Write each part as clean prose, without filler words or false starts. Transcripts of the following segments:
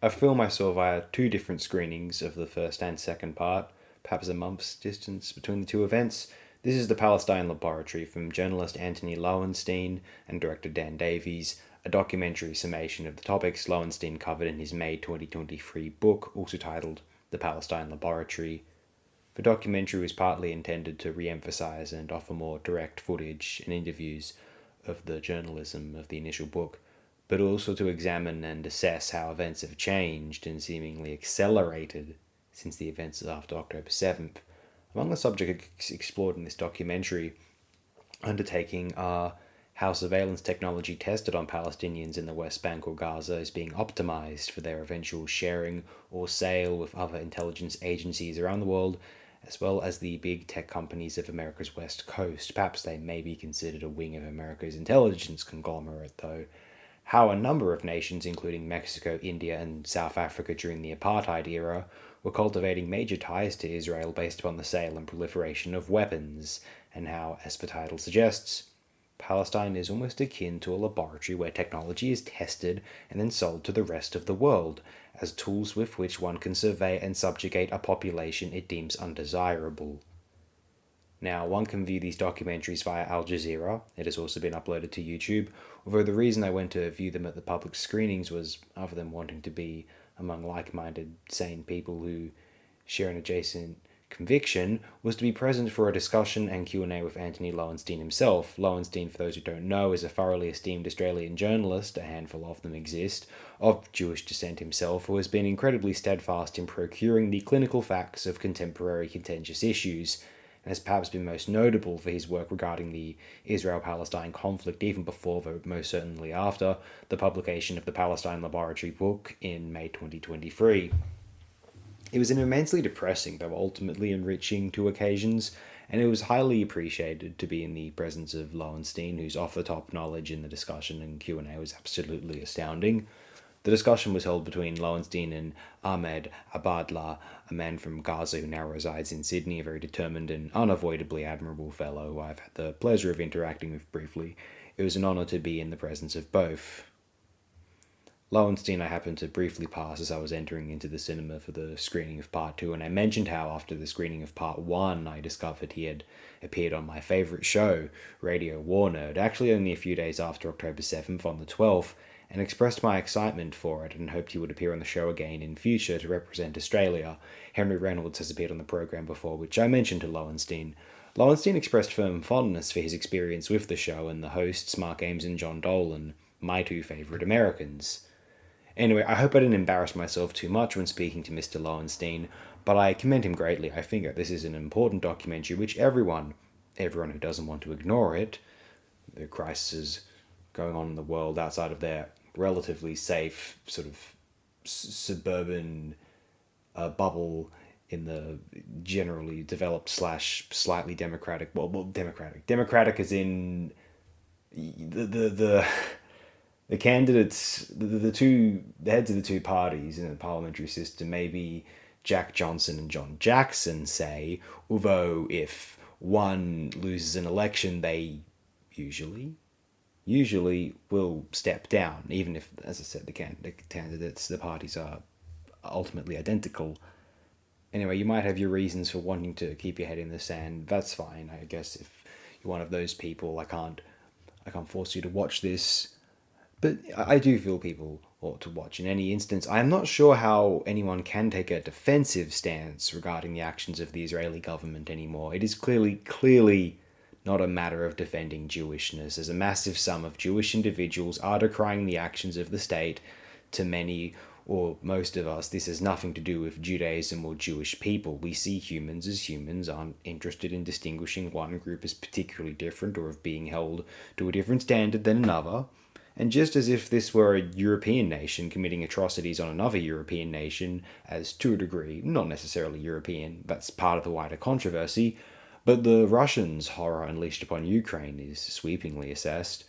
a film I saw via two different screenings of the first and second part, perhaps a month's distance between the two events. This is The Palestine Laboratory from journalist Antony Loewenstein and director Davies, a documentary summation of the topics Loewenstein covered in his May 2023 book, also titled The Palestine Laboratory. The documentary was partly intended to re emphasize and offer more direct footage and interviews of the journalism of the initial book, but also to examine and assess how events have changed and seemingly accelerated since the events after October 7th. Among the subjects explored in this documentary undertaking are how surveillance technology tested on Palestinians in the West Bank or Gaza is being optimized for their eventual sharing or sale with other intelligence agencies around the world, as well as the big tech companies of America's West Coast. Perhaps they may be considered a wing of America's intelligence conglomerate, though. How a number of nations, including Mexico, India, and South Africa during the apartheid era, were cultivating major ties to Israel based upon the sale and proliferation of weapons, and how, as the title suggests, Palestine is almost akin to a laboratory where technology is tested and then sold to the rest of the world as tools with which one can survey and subjugate a population it deems undesirable. Now, one can view these documentaries via Al Jazeera. It has also been uploaded to YouTube, although the reason I went to view them at the public screenings was, other than wanting to be among like-minded, sane people who share an adjacent conviction, was to be present for a discussion and Q&A with Antony Loewenstein himself. Loewenstein, for those who don't know, is a thoroughly esteemed Australian journalist, a handful of them exist, of Jewish descent himself, who has been incredibly steadfast in procuring the clinical facts of contemporary contentious issues, and has perhaps been most notable for his work regarding the Israel-Palestine conflict even before, though most certainly after, the publication of the Palestine Laboratory book in May 2023. It was an immensely depressing, though ultimately enriching, two occasions, and it was highly appreciated to be in the presence of Loewenstein, whose off-the-top knowledge in the discussion and Q&A was absolutely astounding. The discussion was held between Loewenstein and Ahmed Abadlah, a man from Gaza who now resides in Sydney, a very determined and unavoidably admirable fellow who I've had the pleasure of interacting with briefly. It was an honour to be in the presence of both. Loewenstein I happened to briefly pass as I was entering into the cinema for the screening of Part 2, and I mentioned how after the screening of Part 1 I discovered he had appeared on my favourite show, Radio War Nerd, actually only a few days after October 7th on the 12th, and expressed my excitement for it and hoped he would appear on the show again in future to represent Australia. Henry Reynolds has appeared on the programme before, which I mentioned to Loewenstein. Loewenstein expressed firm fondness for his experience with the show and the hosts, Mark Ames and John Dolan, my two favourite Americans. Anyway, I hope I didn't embarrass myself too much when speaking to Mr. Loewenstein, but I commend him greatly. I think that this is an important documentary which everyone who doesn't want to ignore it, the crises going on in the world outside of their relatively safe sort of suburban bubble in the generally developed slash slightly democratic, democratic as in the candidates, the heads of the two parties in the parliamentary system may be Jack Johnson and John Jackson, say, although if one loses an election, they usually will step down, even if, as I said, the candidates, the parties are ultimately identical. Anyway, you might have your reasons for wanting to keep your head in the sand. That's fine, I guess. If you're one of those people, I can't force you to watch this. But I do feel people ought to watch in any instance. I am not sure how anyone can take a defensive stance regarding the actions of the Israeli government anymore. It is clearly not a matter of defending Jewishness, as a massive sum of Jewish individuals are decrying the actions of the state. To many or most of us, this has nothing to do with Judaism or Jewish people. We see humans as humans, aren't interested in distinguishing one group as particularly different or of being held to a different standard than another. And just as if this were a European nation committing atrocities on another European nation, as to a degree, not necessarily European, that's part of the wider controversy, but the Russians' horror unleashed upon Ukraine is sweepingly assessed,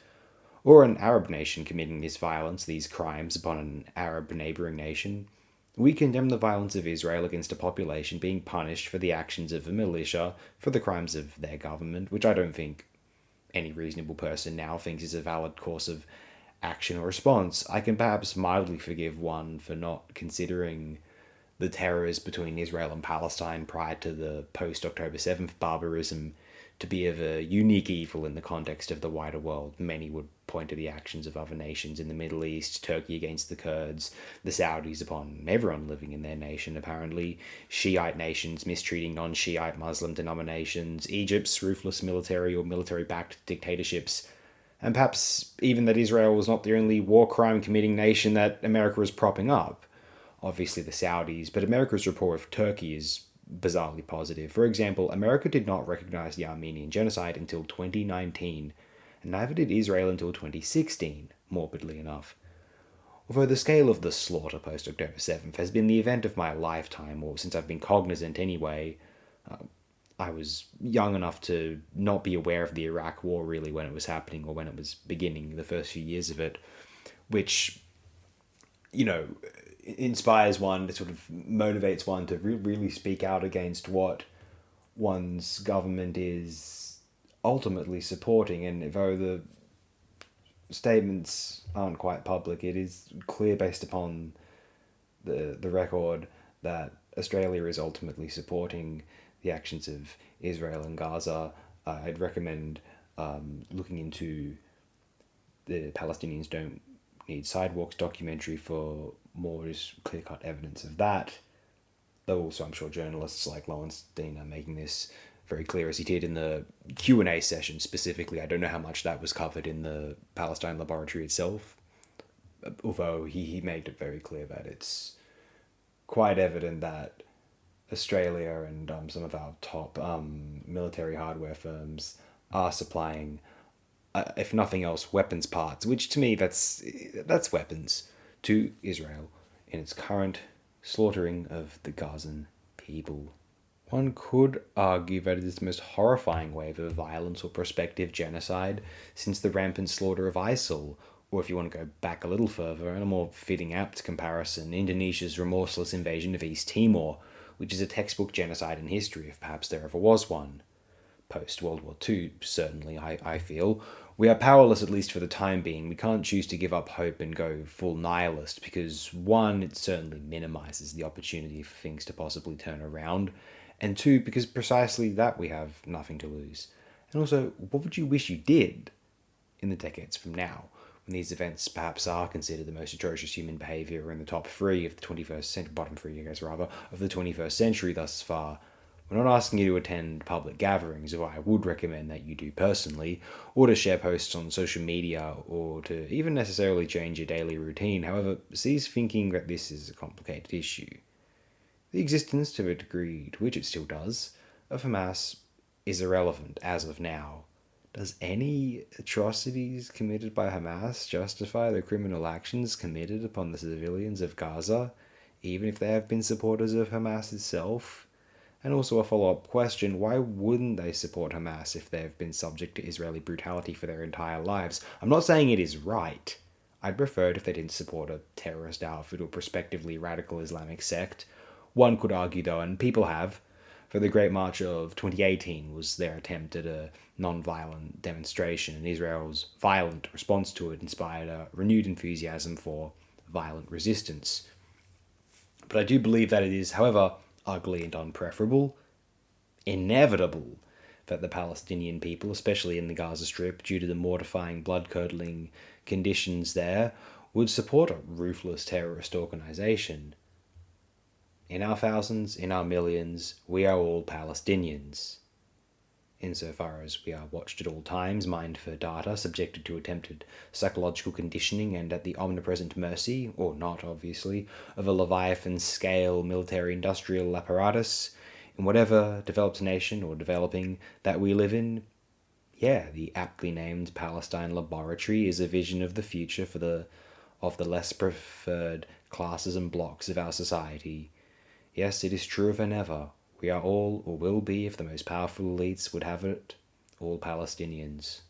or an Arab nation committing this violence, these crimes upon an Arab neighbouring nation, we condemn the violence of Israel against a population being punished for the actions of a militia for the crimes of their government, which I don't think any reasonable person now thinks is a valid course of action or response, I can perhaps mildly forgive one for not considering the terrors between Israel and Palestine prior to the post October 7th barbarism to be of a unique evil in the context of the wider world. Many would point to the actions of other nations in the Middle East, Turkey against the Kurds, the Saudis upon everyone living in their nation, apparently, Shiite nations mistreating non Shiite Muslim denominations, Egypt's ruthless military or military backed dictatorships, and perhaps even that Israel was not the only war crime committing nation that America was propping up. Obviously, the Saudis, but America's rapport with Turkey is bizarrely positive. For example, America did not recognize the Armenian genocide until 2019, and neither did Israel until 2016, morbidly enough. Although the scale of the slaughter post October 7th has been the event of my lifetime, or since I've been cognizant anyway, I was young enough to not be aware of the Iraq War really when it was happening or when it was beginning, the first few years of it, which, you know, inspires one, to sort of motivates one to really speak out against what one's government is ultimately supporting. And though the statements aren't quite public, it is clear based upon the record that Australia is ultimately supporting the actions of Israel and Gaza. I'd recommend looking into the Palestinians Don't Need Sidewalks documentary for more just clear-cut evidence of that. Though also I'm sure journalists like Loewenstein are making this very clear, as he did in the Q&A session specifically. I don't know how much that was covered in the Palestine laboratory itself, although he made it very clear that it's quite evident that Australia and some of our top military hardware firms are supplying, if nothing else, weapons parts, which to me that's weapons to Israel in its current slaughtering of the Gazan people. One could argue that it is the most horrifying wave of violence or prospective genocide since the rampant slaughter of ISIL, or if you want to go back a little further, in a more fitting apt comparison, Indonesia's remorseless invasion of East Timor, which is a textbook genocide in history, if perhaps there ever was one. Post-World War II, certainly, I feel. We are powerless, at least for the time being. We can't choose to give up hope and go full nihilist, because one, it certainly minimises the opportunity for things to possibly turn around, and two, because precisely that we have nothing to lose. And also, what would you wish you did in the decades from now, when these events perhaps are considered the most atrocious human behaviour in the top three of the 21st century, bottom three, I guess, rather, of the 21st century thus far? We're not asking you to attend public gatherings, or I would recommend that you do personally, or to share posts on social media, or to even necessarily change your daily routine. However, cease thinking that this is a complicated issue. The existence, to a degree to which it still does, of Hamas is irrelevant as of now. Does any atrocities committed by Hamas justify the criminal actions committed upon the civilians of Gaza, even if they have been supporters of Hamas itself? And also a follow-up question, why wouldn't they support Hamas if they've been subject to Israeli brutality for their entire lives? I'm not saying it is right. I'd prefer it if they didn't support a terrorist outfit or prospectively radical Islamic sect. One could argue, though, and people have, for the Great March of 2018 was their attempt at a non-violent demonstration, and Israel's violent response to it inspired a renewed enthusiasm for violent resistance. But I do believe that it is, however ugly and unpreferable, inevitable that the Palestinian people, especially in the Gaza Strip, due to the mortifying, blood-curdling conditions there, would support a ruthless terrorist organisation. In our thousands, in our millions, we are all Palestinians. Insofar as we are watched at all times, mined for data, subjected to attempted psychological conditioning, and at the omnipresent mercy, or not obviously, of a Leviathan-scale military-industrial apparatus, in whatever developed nation or developing that we live in, yeah, the aptly named Palestine Laboratory is a vision of the future for the less preferred classes and blocks of our society. Yes, it is truer than ever. We are all, or will be, if the most powerful elites would have it, all Palestinians.